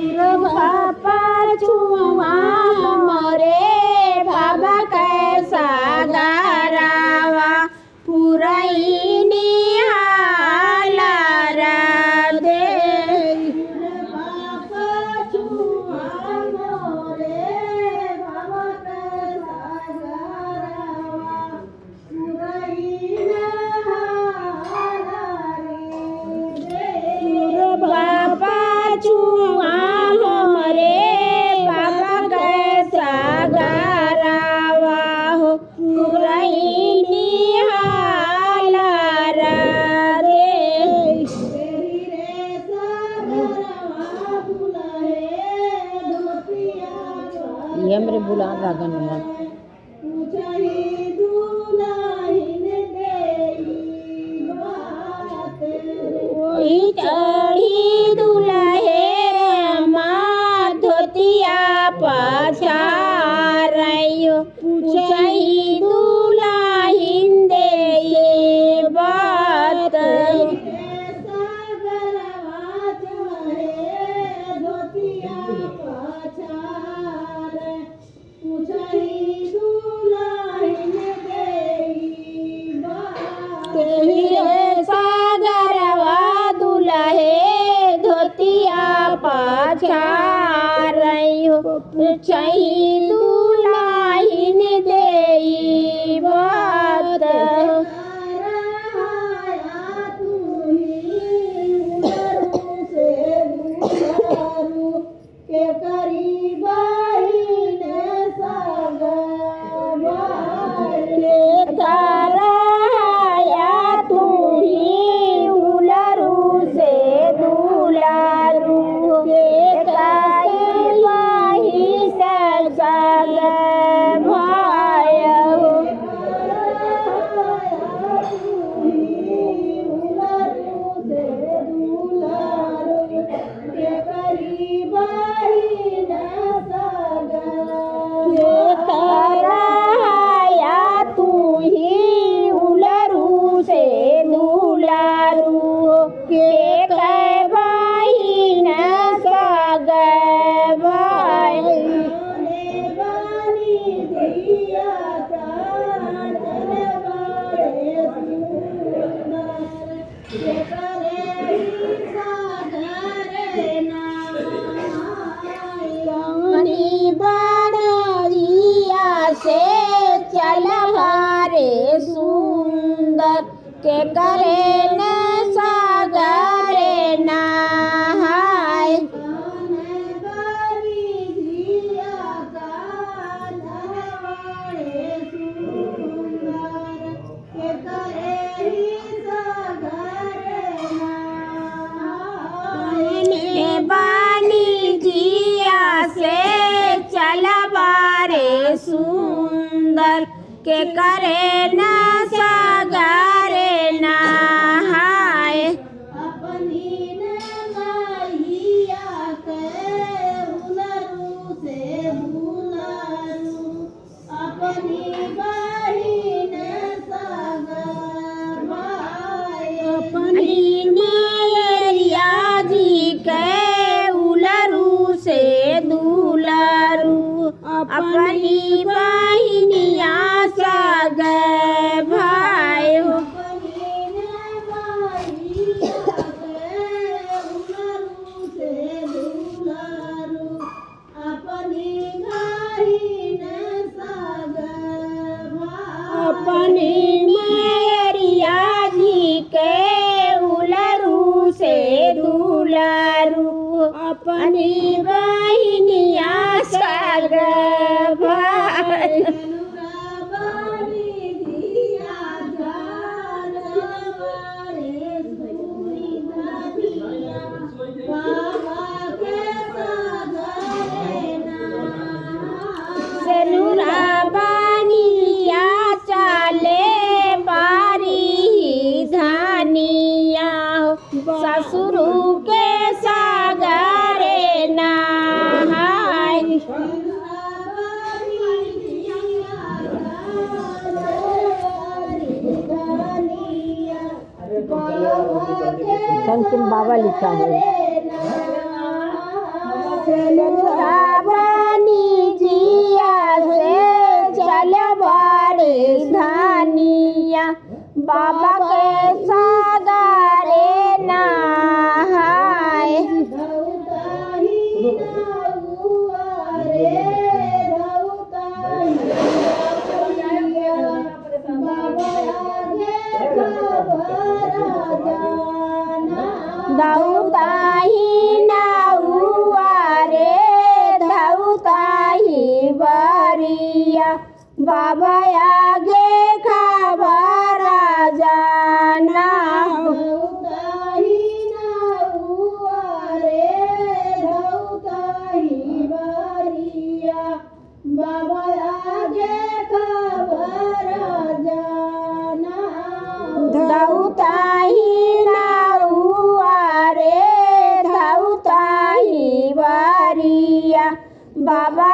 बापा छुआ मोरे बाबा कैसा गारावा पुरैनी हाला दे बापा छुआ मोरे बाबा कैसा गारावा पुरैनी हाला दे बाबा छुआ मोरे बाबा कैसा गारावा हो पुरैनी हाला रे ये हमरे बुला रागन में चढ़ी दुल्हे माँ धोतिया पछारियो पूछही दुल्हिन दे बात सागरवा दुल्हे धोतिया पछारियो पूछही दुल्हिन दे बात के करीबाइन सगया तू ही उलरू से दुलारू के करीबाही सग भाय तू ही उलरू से दुलारू के कहबाही न सग भाई बनरिया से चल हारे सुंदर के करे न सागरे नहाय बानी जिया से चल बारे सुंदर के करे न सागरे नहाय अपनी नैया के उलरू से बुलारू अपनी बहिन सागर अपनी मैया जी के उलरू से दुलारू अपनी बहिनिया सग भाई अपनी मैया जी के उलरू से दुलारू अपनी बहिनिया सग भाई बनिया चाले बारी धानिया ससुरु के सागरे नहाय संकिम बाबा लिखा है। बाबा के सागरे नहाय धौताही नहुआ रे धौताही बरिया बाबा आगे खबर जाना धौताही नहुआ रे धौताही बरिया बाबा आगे खबर जाना धौताही नहुआ रे धौताही बरिया बाबा